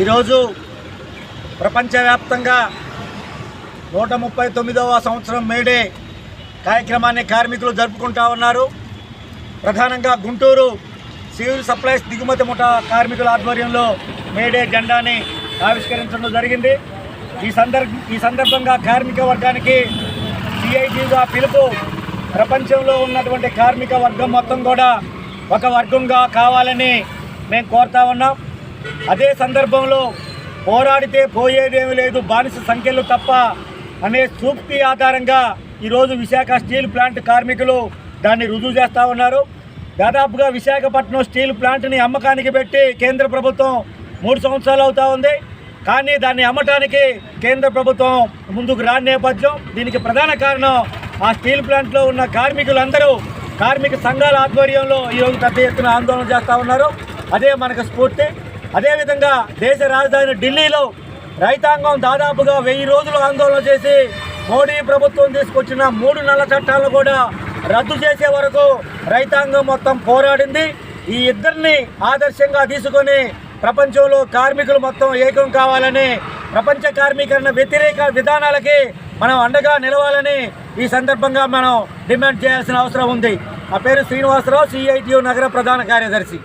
ఈరోజు ప్రపంచవ్యాప్తంగా 139వ సంవత్సరం మేడే కార్యక్రమాన్ని కార్మికులు జరుపుకుంటూ ఉన్నారు. ప్రధానంగా గుంటూరు సివిల్ సప్లైస్ దిగుమతి ముఠా కార్మికుల ఆధ్వర్యంలో మేడే జెండాని ఆవిష్కరించడం జరిగింది. ఈ సందర్భంగా కార్మిక వర్గానికి సిఐటిగా పిలుపు. ప్రపంచంలో ఉన్నటువంటి కార్మిక వర్గం మొత్తం కూడా ఒక వర్గంగా కావాలని మేము కోరుతా ఉన్నాం. అదే సందర్భంలో పోరాడితే పోయేదేమీ లేదు, బానిస సంఖ్యలు తప్ప అనే సూక్తి ఆధారంగా ఈరోజు విశాఖ స్టీల్ ప్లాంట్ కార్మికులు దాన్ని రుజువు చేస్తూ ఉన్నారు. దాదాపుగా విశాఖపట్నం స్టీల్ ప్లాంట్ని అమ్మకానికి పెట్టి కేంద్ర ప్రభుత్వం 3 సంవత్సరాలు అవుతూ ఉంది. కానీ దాన్ని అమ్మటానికి కేంద్ర ప్రభుత్వం ముందుకు రాని నేపథ్యం. దీనికి ప్రధాన కారణం ఆ స్టీల్ ప్లాంట్లో ఉన్న కార్మికులందరూ కార్మిక సంఘాల ఆధ్వర్యంలో ఈరోజు పెద్ద ఎత్తున ఆందోళన చేస్తూ ఉన్నారు. అదే మనకు స్ఫూర్తి. అదేవిధంగా దేశ రాజధాని ఢిల్లీలో రైతాంగం దాదాపుగా 1000 రోజులు ఆందోళన చేసి మోడీ ప్రభుత్వం తీసుకొచ్చిన 3 నల్ల చట్టాలను కూడా రద్దు చేసే వరకు రైతాంగం మొత్తం పోరాడింది. ఈ ఇద్దరిని ఆదర్శంగా తీసుకొని ప్రపంచంలో కార్మికులు మొత్తం ఏకం కావాలని, ప్రపంచ కార్మికరణ వ్యతిరేక విధానాలకి మనం అండగా నిలవాలని ఈ సందర్భంగా మనం డిమాండ్ చేయాల్సిన అవసరం ఉంది. నా పేరు శ్రీనివాసరావు, సిఐటియు నగర ప్రధాన కార్యదర్శి.